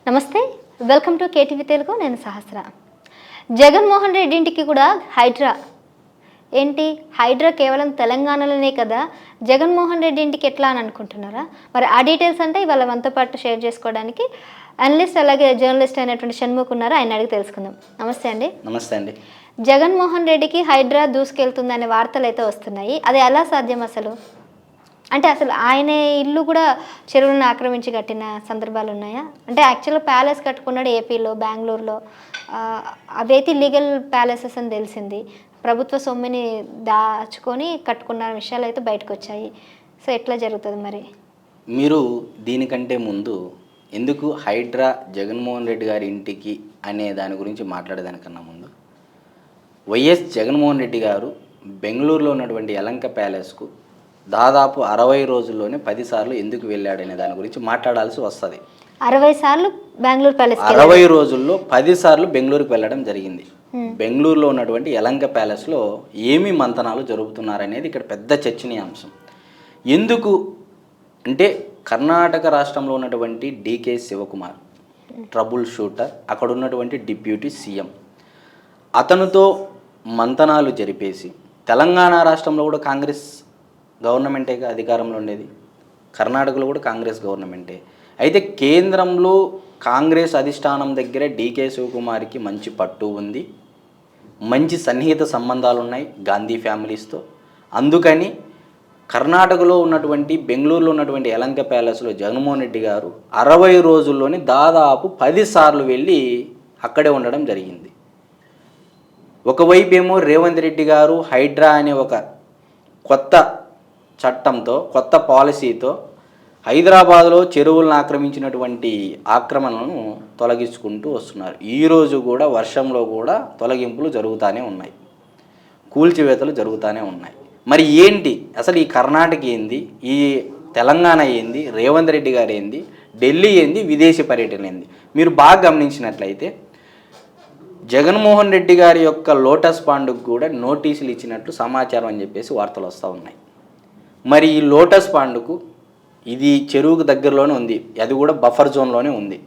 నమస్తే, welcome to KTV Telugu. నేను సహస్ర. జగన్మోహన్ రెడ్డి ఇంటికి కూడా హైడ్రా ఏంటి? హైడ్రా కేవలం తెలంగాణలోనే కదా, జగన్మోహన్ రెడ్డి ఇంటికి ఎట్లా అని అనుకుంటున్నారా? మరి ఆ డీటెయిల్స్ అంటే ఇవాళ మనతో పాటు షేర్ చేసుకోవడానికి అనలిస్ట్ అలాగే జర్నలిస్ట్ అయినటువంటి షణ్ముఖ్ ఉన్నారు. ఆయన అడిగి తెలుసుకుందాం. నమస్తే అండి. నమస్తే అండి. జగన్మోహన్ రెడ్డికి హైడ్రా దూసుకెళ్తుందనే వార్తలు అయితే వస్తున్నాయి. అది ఎలా సాధ్యం అసలు? అంటే అసలు ఆయన ఇల్లు కూడా చెరువులను ఆక్రమించి కట్టిన సందర్భాలు ఉన్నాయా? అంటే యాక్చువల్గా ప్యాలెస్ కట్టుకున్నాడు ఏపీలో, బెంగళూరులో. అవైతే లీగల్ ప్యాలెసెస్ అని తెలిసింది. ప్రభుత్వ సొమ్ముని దాచుకొని కట్టుకున్న విషయాలు అయితే బయటకు వచ్చాయి. సో ఎట్లా జరుగుతుంది మరి? మీరు దీనికంటే ముందు ఎందుకు హైడ్రా జగన్మోహన్ రెడ్డి గారి ఇంటికి అనే దాని గురించి మాట్లాడేదానికన్నా ముందు వైఎస్ జగన్మోహన్ రెడ్డి గారు బెంగళూరులో ఉన్నటువంటి యలంక ప్యాలెస్కు దాదాపు 60 రోజుల్లోనే 10 సార్లు ఎందుకు వెళ్ళాడనే దాని గురించి మాట్లాడాల్సి వస్తుంది. 60 సార్లు బెంగళూరు ప్యాలెస్ 60 రోజుల్లో 10 సార్లు బెంగళూరుకి వెళ్ళడం జరిగింది. బెంగళూరులో ఉన్నటువంటి యలంక ప్యాలెస్లో ఏమి మంతనాలు జరుపుతున్నారనేది ఇక్కడ పెద్ద చర్చనీయాంశం. ఎందుకు అంటే కర్ణాటక రాష్ట్రంలో ఉన్నటువంటి డీకే శివకుమార్ ట్రబుల్ షూటర్, అక్కడ ఉన్నటువంటి డిప్యూటీ సీఎం, అతనితో మంతనాలు జరిపేసి తెలంగాణ రాష్ట్రంలో కూడా కాంగ్రెస్ గవర్నమెంటే అధికారంలో ఉండేది, కర్ణాటకలో కూడా కాంగ్రెస్ గవర్నమెంటే. అయితే కేంద్రంలో కాంగ్రెస్ అధిష్టానం దగ్గర డీకే శివకుమార్కి మంచి పట్టు ఉంది, మంచి సన్నిహిత సంబంధాలు ఉన్నాయి గాంధీ ఫ్యామిలీస్తో. అందుకని కర్ణాటకలో ఉన్నటువంటి బెంగళూరులో ఉన్నటువంటి యలంక ప్యాలెస్లో జగన్మోహన్ రెడ్డి గారు 60 రోజుల్లోనే దాదాపు 10 సార్లు వెళ్ళి అక్కడే ఉండడం జరిగింది. ఒకవైపు ఏమో రేవంత్ రెడ్డి గారు హైడ్రా అనే ఒక కొత్త చట్టంతో, కొత్త పాలసీతో హైదరాబాద్లో చెరువులను ఆక్రమించినటువంటి ఆక్రమణలను తొలగించుకుంటూ వస్తున్నారు. ఈరోజు కూడా వర్షంలో కూడా తొలగింపులు జరుగుతూనే ఉన్నాయి, కూల్చివేతలు జరుగుతూనే ఉన్నాయి. మరి ఏంటి అసలు ఈ కర్ణాటక ఏంది, ఈ తెలంగాణ ఏంది, రేవంత్ రెడ్డి గారు ఏంది, ఢిల్లీ ఏంది, విదేశీ పర్యటన ఏంది? మీరు బాగా గమనించినట్లయితే జగన్మోహన్ రెడ్డి గారి యొక్క లోటస్ పాండ్కు కూడా నోటీసులు ఇచ్చినట్లు సమాచారం అని చెప్పేసి వార్తలు వస్తూ ఉన్నాయి. మరి ఈ లోటస్ పాండ్కు ఇది చెరువుకు దగ్గరలోనే ఉంది, అది కూడా బఫర్ జోన్లోనే ఉంది.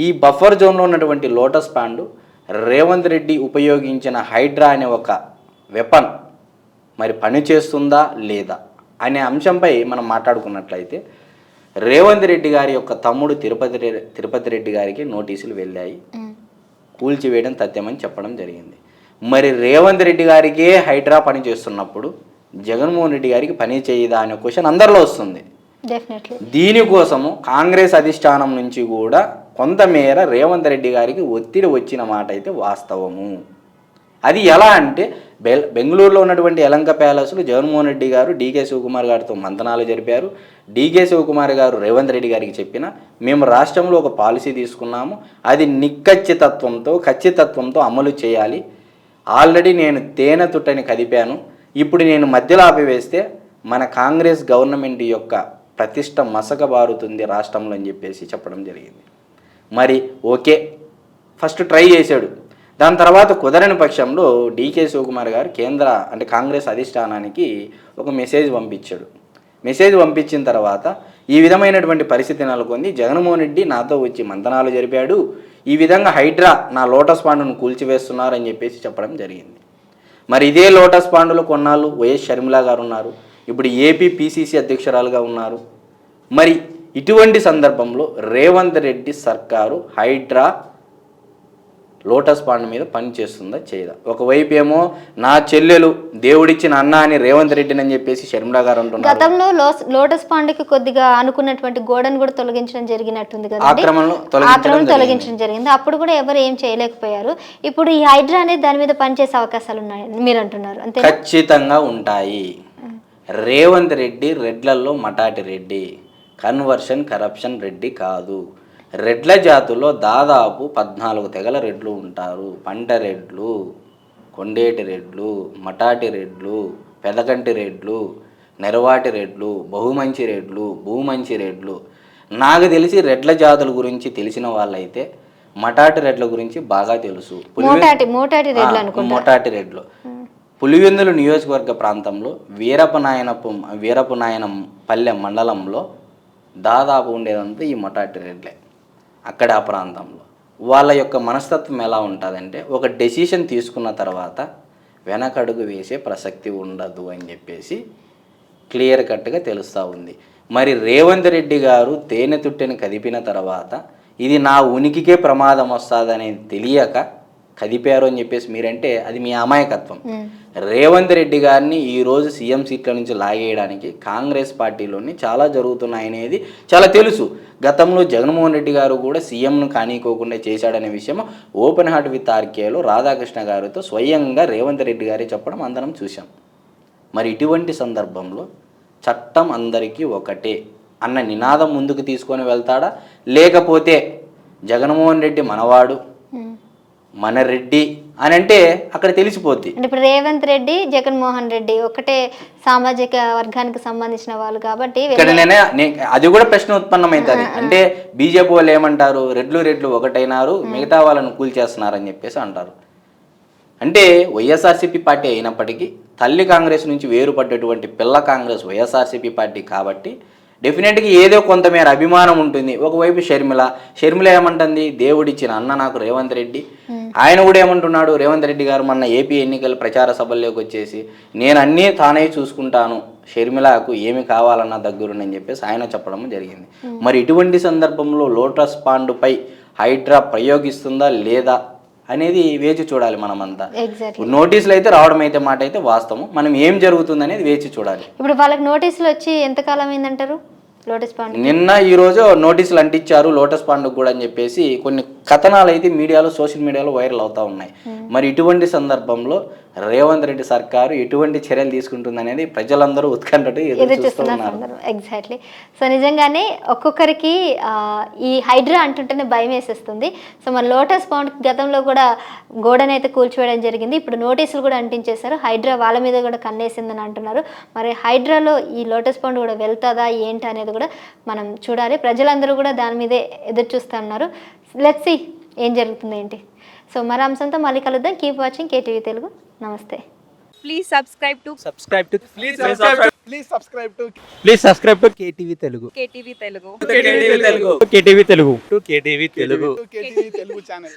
ఈ బఫర్ జోన్లో ఉన్నటువంటి లోటస్ పాండ్ రేవంత్ రెడ్డి ఉపయోగించిన హైడ్రా అనే ఒక వెపన్ మరి పనిచేస్తుందా లేదా అనే అంశంపై మనం మాట్లాడుకున్నట్లయితే రేవంత్ రెడ్డి గారి యొక్క తమ్ముడు తిరుపతి రెడ్డి గారికి నోటీసులు వెళ్ళాయి, కూల్చివేయడం తథ్యమని చెప్పడం జరిగింది. మరి రేవంత్ రెడ్డి గారికే హైడ్రా పని చేస్తున్నప్పుడు జగన్మోహన్ రెడ్డి గారికి పని చేయదా అనే క్వశ్చన్ అందరిలో వస్తుంది. దీనికోసము కాంగ్రెస్ అధిష్టానం నుంచి కూడా కొంతమేర రేవంత్ రెడ్డి గారికి ఒత్తిడి వచ్చిన మాట అయితే వాస్తవము. అది ఎలా అంటే బెంగళూరులో ఉన్నటువంటి యలంక ప్యాలెస్లో జగన్మోహన్ రెడ్డి గారు డీకే శివకుమార్ గారితో మంతనాలు జరిపారు. డీకే శివకుమార్ గారు రేవంత్ రెడ్డి గారికి చెప్పిన, మేము రాష్ట్రంలో ఒక పాలసీ తీసుకున్నాము, అది ఖచ్చితత్వంతో అమలు చేయాలి. ఆల్రెడీ నేను తేనె తుట్టని కదిపాను, ఇప్పుడు నేను మధ్యలో ఆపివేస్తే మన కాంగ్రెస్ గవర్నమెంట్ యొక్క ప్రతిష్ట మసకబారుతుంది రాష్ట్రంలో అని చెప్పేసి చెప్పడం జరిగింది. మరి ఓకే, ఫస్ట్ ట్రై చేశాడు. దాని తర్వాత కుదరని పక్షంలో డీకే శివకుమార్ గారు కాంగ్రెస్ అధిష్టానానికి ఒక మెసేజ్ పంపించాడు. మెసేజ్ పంపించిన తర్వాత ఈ విధమైనటువంటి పరిస్థితి నెలకొంది, జగన్మోహన్ రెడ్డి నాతో వచ్చి మంతనాలు జరిపాడు, ఈ విధంగా హైడ్రా నా లోటస్ పాండును కూల్చివేస్తున్నారని చెప్పేసి చెప్పడం జరిగింది. మరి ఇదే లోటస్ పాండులో కొన్నాళ్ళు వైఎస్ షర్మిల గారు ఉన్నారు, ఇప్పుడు ఏపీ పిసిసి అధ్యక్షురాలుగా ఉన్నారు. మరి ఇటువంటి సందర్భంలో రేవంత్ రెడ్డి సర్కారు హైడ్రా లోటస్ పాండ్ మీద పని చేస్తుందా చేయదా? ఒకవైపు ఏమో నా చెల్లెలు దేవుడిచ్చిన అన్న అని రేవంత్ రెడ్డిని అని చెప్పేసి షర్మిల గారు అంటున్నారు. గతంలో లోటస్ పాండ్కి కొద్దిగా అనుకున్నటువంటి గోడను కూడా తొలగించడం జరిగినట్టుంది కదా, ఆక్రమణ తొలగించడం జరిగింది. అప్పుడు కూడా ఎవరు ఏం చేయలేకపోయారు. ఇప్పుడు ఈ హైడ్రా అనేది దాని మీద పనిచేసే అవకాశాలు ఉన్నాయని మీరు అంటున్నారు, అంతే? ఖచ్చితంగా ఉంటాయి. రేవంత్ రెడ్డి రెడ్లలో మటాటి రెడ్డి, కరప్షన్ రెడ్డి కాదు. రెడ్ల జాతుల్లో దాదాపు 14 తెగల రెడ్లు ఉంటారు. పంట రెడ్లు, కొండేటి రెడ్లు, మటాటి రెడ్లు, పెదకంటి రెడ్లు, నెరవాటి రెడ్లు, బహుమంచి రెడ్లు, భూమంచి రెడ్లు. నాకు తెలిసి రెడ్ల జాతుల గురించి తెలిసిన వాళ్ళైతే మటాటి రెడ్ల గురించి బాగా తెలుసు. మోటాటి రెడ్లు పులివెందుల నియోజకవర్గ ప్రాంతంలో వీరపనాయనం పల్లె మండలంలో దాదాపు ఉండేదంతా ఈ మటాటి రెడ్లే. అక్కడ ఆ ప్రాంతంలో వాళ్ళ యొక్క మనస్తత్వం ఎలా ఉంటుందంటే ఒక డెసిషన్ తీసుకున్న తర్వాత వెనకడుగు వేసే ప్రసక్తి ఉండదు అని చెప్పేసి క్లియర్ కట్గా తెలుస్తూ ఉంది. మరి రేవంత్ రెడ్డి గారు తేనె తుట్టెని కదిపిన తర్వాత ఇది నా ఉనికికే ప్రమాదం వస్తుందనేది తెలియక కదిపారు అని చెప్పేసి మీరంటే అది మీ అమాయకత్వం. రేవంత్ రెడ్డి గారిని ఈరోజు సీఎం సీట్ల నుంచి లాగేయడానికి కాంగ్రెస్ పార్టీలోని చాలా జరుగుతున్నాయనేది చాలా తెలుసు. గతంలో జగన్మోహన్ రెడ్డి గారు కూడా సీఎంను కానీకోకుండా చేశాడనే విషయం ఓపెన్ హార్ట్ విత్ ఆర్కేలో రాధాకృష్ణ గారితో స్వయంగా రేవంత్ రెడ్డి గారే చెప్పడం అందరం చూసాం. మరి ఇటువంటి సందర్భంలో చట్టం అందరికీ ఒకటే అన్న నినాదం ముందుకు తీసుకొని వెళ్తాడా, లేకపోతే జగన్మోహన్ రెడ్డి మనవాడు మన రెడ్డి అని అంటే అక్కడ తెలిసిపోద్ది. అంటే ఇప్పుడు రేవంత్ రెడ్డి జగన్మోహన్ రెడ్డి ఒకటే సామాజిక వర్గానికి సంబంధించిన వాళ్ళు కాబట్టి ఇక్కడ అది కూడా ప్రశ్న ఉత్పన్నమవుతుంది. అంటే బీజేపీ వాళ్ళు ఏమంటారు, రెడ్లు ఒకటైనారు మిగతా వాళ్ళను కూల్చేస్తున్నారని చెప్పేసి అంటారు. అంటే వైఎస్ఆర్సీపీ పార్టీ అయినప్పటికీ తల్లి కాంగ్రెస్ నుంచి వేరుపడ్డటువంటి పిల్ల కాంగ్రెస్ వైఎస్ఆర్సీపీ పార్టీ కాబట్టి డెఫినెట్గా ఏదో కొంతమేర అభిమానం ఉంటుంది. ఒకవైపు షర్మిల ఏమంటుంది, దేవుడిచ్చిన అన్న నాకు రేవంత్ రెడ్డి. ఆయన కూడా ఏమంటున్నాడు, రేవంత్ రెడ్డి గారు మొన్న ఏపీ ఎన్నికల ప్రచార సభల్లోకి వచ్చేసి నేను అన్నీ తానే చూసుకుంటాను, షర్మిలకు ఏమి కావాలన్నా దగ్గరుండని చెప్పేసి ఆయన చెప్పడం జరిగింది. మరి ఇటువంటి సందర్భంలో లోటస్ పాండుపై హైడ్రా ప్రయోగిస్తుందా లేదా అనేది వేచి చూడాలి. మనమంతా నోటీసులు అయితే రావడం అయితే మాట అయితే వాస్తవం. మనం ఏం జరుగుతుంది అనేది వేచి చూడాలి. ఇప్పుడు వాళ్ళకి నోటీసులు వచ్చి ఎంతకాలం అయిందంటారు? లోటస్ పాండు నిన్న ఈరోజు నోటీసులు అంటించారు లోటస్ పాండుకు కూడా అని చెప్పేసి కొన్ని కథనాలు అయితే మీడియాలో సోషల్ మీడియాలో వైరల్ అవుతా ఉన్నాయి. మరి ఇటువంటి సందర్భంలో రేవంత్ రెడ్డి సర్కారు ఎటువంటి చర్యలు తీసుకుంటుంది అనేది ప్రజలందరూ ఉత్కంఠతో ఎదురు చూస్తున్నారు. ఎగ్జాక్ట్లీ. సో నిజంగానే ఒక్కొక్కరికి ఈ హైడ్రా అంటుంటేనే భయం వేసేస్తుంది. సో మరి లోటస్ పాండ్ గతంలో కూడా గోడనైతే కూల్చివేయడం జరిగింది. ఇప్పుడు నోటీసులు కూడా అంటించేశారు. హైడ్రా వాళ్ళ మీద కూడా కన్నేసిందని అంటున్నారు. మరి హైడ్రాలో ఈ లోటస్ పాండ్ కూడా వెళ్తుందా ఏంటి అనేది కూడా మనం చూడాలి. ప్రజలందరూ కూడా దాని మీదే ఎదురు చూస్తున్నారు. లెట్స్ సీ ఏం జరుగుతుంది ఏంటి. సో మరో అంశంతో మళ్ళీ కలుద్దాం. Keep watching KTV Telugu. నమస్తే. Please subscribe to KTV Telugu. KTV Telugu. KTV Telugu channel.